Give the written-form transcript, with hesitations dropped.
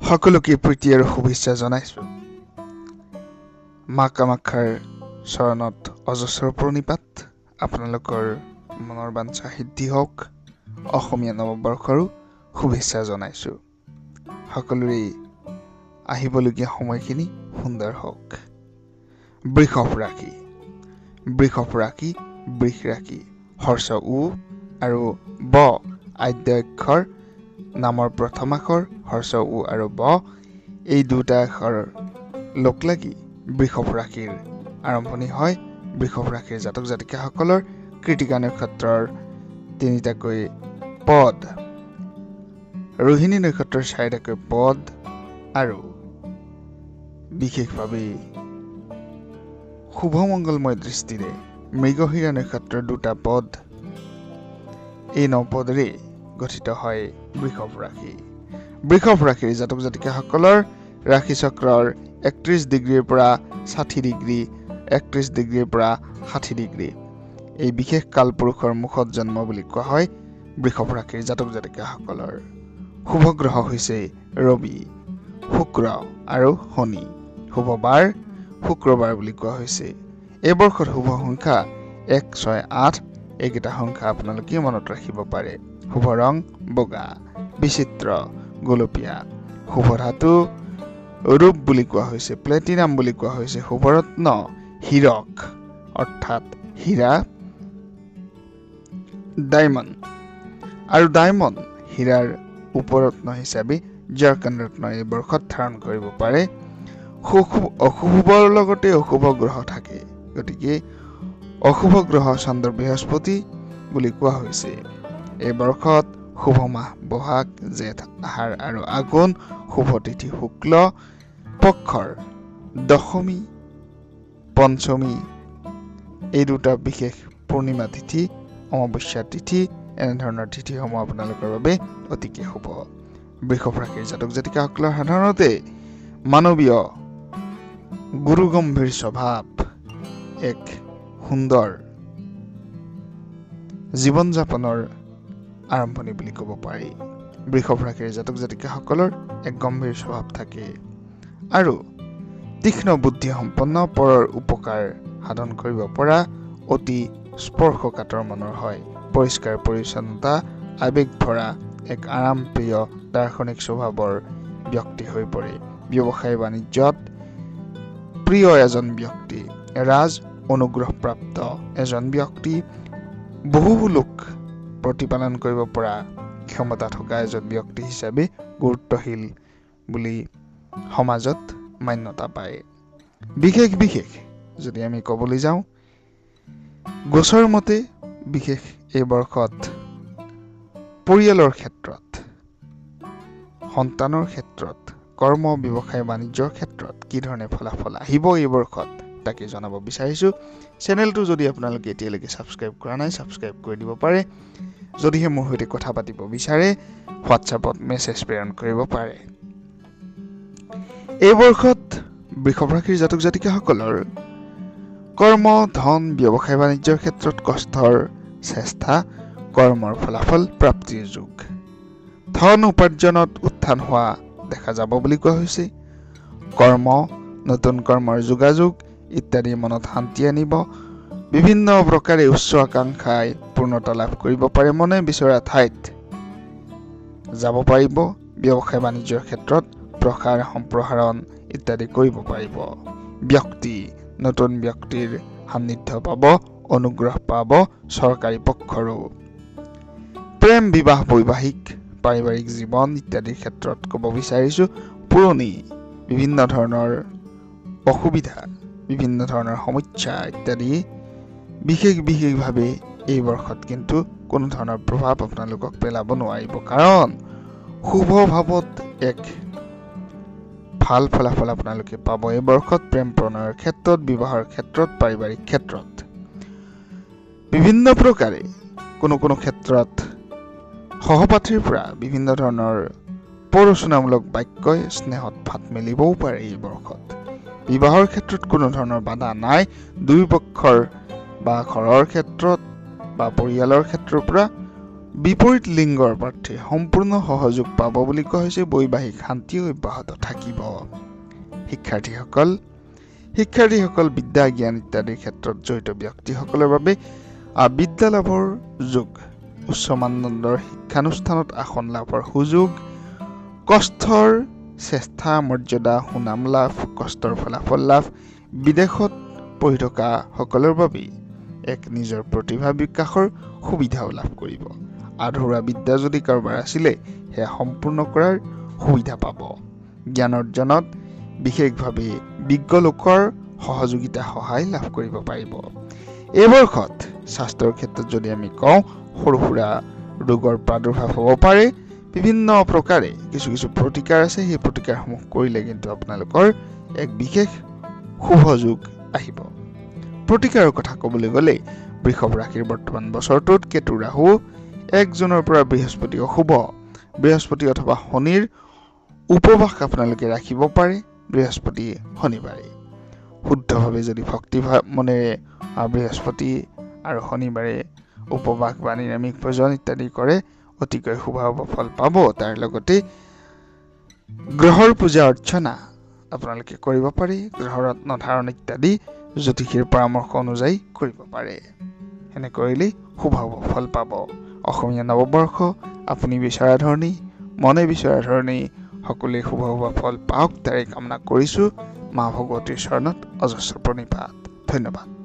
সকলোকে প্ৰীতি আৰু শুভেচ্ছা জনাইছো। মা কামাখ্যাৰ চৰণত অজস্ৰ প্ৰণিপাত। আপোনালোকৰ মনৰ বাঞ্ছা সিদ্ধি হওক। অসমীয়া নৱবৰ্ষৰো শুভেচ্ছা জনাইছো। সকলোৰে আহিবলগীয়া সময়খিনি সুন্দৰ হওক। বৃষভ ৰাশি, বৃষ ৰাশি, হৰ্ষ উ আৰু ব আদ্য অক্ষৰ নামৰ প্ৰথম আখৰ হৰ্ষ উ আৰু ব এই দুটা আখৰ লগ লাগি বৃষভ ৰাশিৰ আৰম্ভণি হয়। বৃষভ ৰাশিৰ জাতক জাতিকাসকলৰ কৃতিকা নক্ষত্ৰৰ তিনিটাকৈ পদ, ৰোহিণী নক্ষত্ৰৰ চাৰিটাকৈ পদ আৰু বিশেষভাৱে শুভমংগলময় দৃষ্টিৰে মৃগশিৰা নক্ষত্ৰৰ দুটা পদ, এই 9 পদেৰে গঠিত হয় বৃষভ ৰাশি। বৃষভ ৰাশিৰ জাতক জাতিকাসকলৰ ৰাশি চক্ৰৰ 31 ডিগ্ৰীৰ পৰা 60 ডিগ্ৰী, 31 ডিগ্ৰীৰ পৰা 60 ডিগ্ৰী এই বিশেষ কালপুৰুষৰ মুখত জন্ম বুলি কোৱা হয় বৃষভ ৰাশিৰ জাতক জাতিকাসকলৰ। শুভ গ্ৰহ হৈছে ৰবি, শুক্ৰ আৰু শনি। শুভ বাৰ শুক্ৰবাৰ বুলি কোৱা হৈছে। এই বৰ্ষৰ শুভ সংখ্যা 1, 6, 8 এইকেইটা সংখ্যা আপোনালোকে মনত ৰাখিব পাৰে। শুভ ৰং বগা, বিচিত্ৰ গোলপীয়া। শুভ ধাতু ৰূপ বুলি কোৱা হৈছে, প্লেটিনাম বুলি কোৱা হৈছে। শুভৰত্ন হীৰক অৰ্থাৎ হীৰা, ডায়মণ্ড আৰু ডায়মণ্ড হীৰাৰ উপৰত্ন হিচাপে জাৰকান ৰত্ন এই বৰ্ষত ধাৰণ কৰিব পাৰে। অশুভৰ লগতে অশুভ গ্ৰহ থাকে, গতিকে অশুভ গ্ৰহ চন্দ্ৰ বৃহস্পতি বুলি কোৱা হৈছে। এই বৰ্ষত শুভ মাহ বহাগ, জেঠ, আহাৰ আৰু আঘোণ। শুভ তিথি শুক্ল পক্ষৰ দশমী, পঞ্চমী এই দুটা বিশেষ পূৰ্ণিমা তিথি, অমাৱস্যা তিথি, এনেধৰণৰ তিথিসমূহ আপোনালোকৰ বাবে অতিকে শুভ। বৃষভ ৰাশিৰ জাতক জাতিকাসকলৰ সাধাৰণতে মানৱীয় গুৰুগম্ভীৰ স্বভাৱ, এক সুন্দৰ জীৱন যাপনৰ আৰম্ভণি বুলি ক'ব পাৰি। বৃষভ ৰাশিৰ জাতক জাতিকাসকলৰ এক গম্ভীৰ স্বভাৱ থাকে আৰু তীক্ষ্ণ বুদ্ধি সম্পন্ন, পৰৰ উপকাৰ সাধন কৰিব পৰা, অতি স্পৰ্শকাতৰ মনৰ হয়। পৰিষ্কাৰ পৰিচ্ছন্নতা, আৱেগ ভৰা এক আৰামপ্ৰিয় দাৰ্শনিক স্বভাৱৰ ব্যক্তি হৈ পৰে। ব্যৱসায় বাণিজ্যত প্ৰিয় এজন ব্যক্তি, ৰাজ অনুগ্ৰহপ্ৰাপ্ত এজন ব্যক্তি, বহু লোক প্ৰতিপালন কৰিব পৰা ক্ষমতা থকা এজন ব্যক্তি হিচাপে গুৰুত্বশীল বুলি সমাজত মান্যতা পায়। বিশেষ যদি আমি ক'বলৈ যাওঁ, গোচৰ মতে বিশেষ এই বৰ্ষত পৰিয়ালৰ ক্ষেত্ৰত, সন্তানৰ ক্ষেত্ৰত, কৰ্ম ব্যৱসায় বাণিজ্যৰ ক্ষেত্ৰত কি ধৰণে ফলাফল আহিব এই বৰ্ষত তাকে জনাব বিচাৰিছো। চেনেলটো যদি আপোনালোকে এতিয়ালৈকে ছাবস্ক্ৰাইব কৰা নাই, ছাবস্ক্ৰাইব কৰি দিব পাৰে। যদিহে মোৰ সৈতে কথা পাতিব বিচাৰে হোৱাটছএপত মেছেজ প্ৰেৰণ কৰিব পাৰে। এই বৰ্ষত বৃষভ ৰাশিৰ জাতক জাতিকাসকলৰ কৰ্ম, ধন, ব্যৱসায় বাণিজ্যৰ ক্ষেত্ৰত কষ্টৰ চেষ্টা, কৰ্মৰ ফলাফল প্ৰাপ্তিৰ যুগ। ধন উপাৰ্জনত উত্থান হোৱা দেখা যাব বুলি কোৱা হৈছে। কৰ্ম, নতুন কৰ্মৰ যোগাযোগ ইত্যাদি মনত শান্তি আনিব। বিভিন্ন প্ৰকাৰে উচ্চ আকাংক্ষাই পূৰ্ণতা লাভ কৰিব পাৰে। মনে বিচৰা ঠাইত যাব পাৰিব। ব্যৱসায় বাণিজ্যৰ ক্ষেত্ৰত প্ৰসাৰ সম্প্ৰসাৰণ ইত্যাদি কৰিব পাৰিব। ব্যক্তি, নতুন ব্যক্তিৰ সান্নিধ্য পাব, অনুগ্ৰহ পাব চৰকাৰী পক্ষৰো। প্ৰেম, বিবাহ, বৈবাহিক পাৰিবাৰিক জীৱন ইত্যাদিৰ ক্ষেত্ৰত ক'ব বিচাৰিছো। পুৰণি বিভিন্ন ধৰণৰ অসুবিধা, বিভিন্ন ধৰণৰ সমস্যা ইত্যাদি বিশেষভাৱে এই বৰ্ষত কিন্তু কোনো ধৰণৰ প্ৰভাৱ আপোনালোকক পেলাব নোৱাৰিব, কাৰণ শুভ ভাৱত এক ভাল ফলাফল আপোনালোকে পাব এই বৰ্ষত। প্ৰেম প্ৰণয়ৰ ক্ষেত্ৰত, বিবাহৰ ক্ষেত্ৰত, পাৰিবাৰিক ক্ষেত্ৰত বিভিন্ন প্ৰকাৰে কোনো ক্ষেত্ৰত সহপাঠীৰ পৰা বিভিন্ন ধৰণৰ প্ৰৰোচনামূলক বাক্যই স্নেহত ফাট মেলিবও পাৰে এই বৰ্ষত। বিবাহৰ ক্ষেত্ৰত কোনো ধৰণৰ বাধা নাই। দুয়ো পক্ষৰ বা ঘৰৰ ক্ষেত্ৰত বা পৰিয়ালৰ ক্ষেত্ৰৰ পৰা বিপৰীত লিংগৰ প্ৰাৰ্থী সম্পূৰ্ণ সহযোগ পাব বুলি কোৱা হৈছে। বৈবাহিক শান্তি অব্যাহত থাকিব। শিক্ষাৰ্থীসকল বিদ্যা জ্ঞান ইত্যাদিৰ ক্ষেত্ৰত জড়িত ব্যক্তিসকলৰ বাবে বিদ্যা লাভৰ যোগ, উচ্চ মানদণ্ডৰ শিক্ষানুষ্ঠানত আসন লাভৰ সুযোগ, কষ্টৰ চেষ্টা মৰ্যাদা সুনাম লাভ, কষ্টৰ ফলাফল লাভ, বিদেশত পঢ়ি থকা সকলৰ বাবে এক নিজৰ প্ৰতিভা বিকাশৰ সুবিধাও লাভ কৰিব। আধৰুৱা বিদ্যা যদি কাৰোবাৰ আছিলে সেয়া সম্পূৰ্ণ কৰাৰ সুবিধা পাব। জ্ঞান অৰ্জনত বিশেষভাৱে বিজ্ঞ লোকৰ সহযোগিতা সহায় লাভ কৰিব পাৰিব। এই বৰ্ষত স্বাস্থ্যৰ ক্ষেত্ৰত যদি আমি কওঁ, সৰু সুৰা ৰোগৰ প্ৰাদুৰ্ভাৱ হ'ব পাৰে। বিভিন্ন প্ৰকাৰে কিছু প্ৰতিকাৰ আছে, সেই প্ৰতিকাৰসমূহ কৰিলে কিন্তু আপোনালোকৰ এক বিশেষ শুভ যোগ আহিব। প্ৰতিকাৰৰ কথা ক'বলৈ গ'লে বৃষভ ৰাশিৰ বৰ্তমান বছৰটোত কেতু ৰাহু 1 জুনৰ পৰা বৃহস্পতি অশুভ, বৃহস্পতি অথবা শনিৰ উপবাস আপোনালোকে ৰাখিব পাৰে। বৃহস্পতি শনিবাৰে শুদ্ধভাৱে যদি ভক্তি মনেৰে বৃহস্পতি আৰু শনিবাৰে উপবাস বা নিৰামিষ ভোজন ইত্যাদি কৰে অতিকৈ শুভ ফল পাব। তাৰ লগতে গ্ৰহৰ পূজা অৰ্চনা আপোনালোকে কৰিব পাৰে। গ্ৰহৰত্ন ধাৰণ ইত্যাদি জ্যোতিষীৰ পৰামৰ্শ অনুযায়ী কৰিব পাৰে। এনে কৰিলেই শুভ ফল পাব। অসমীয়া নৱবৰ্ষ আপুনি বিচৰা ধৰণেই, মনে বিচৰা ধৰণেই সকলোৱে শুভ ফল পাওক তাৰে কামনা কৰিছোঁ। মা ভগৱতীৰ চৰণত অজস্ৰ প্ৰণিপাত। ধন্যবাদ।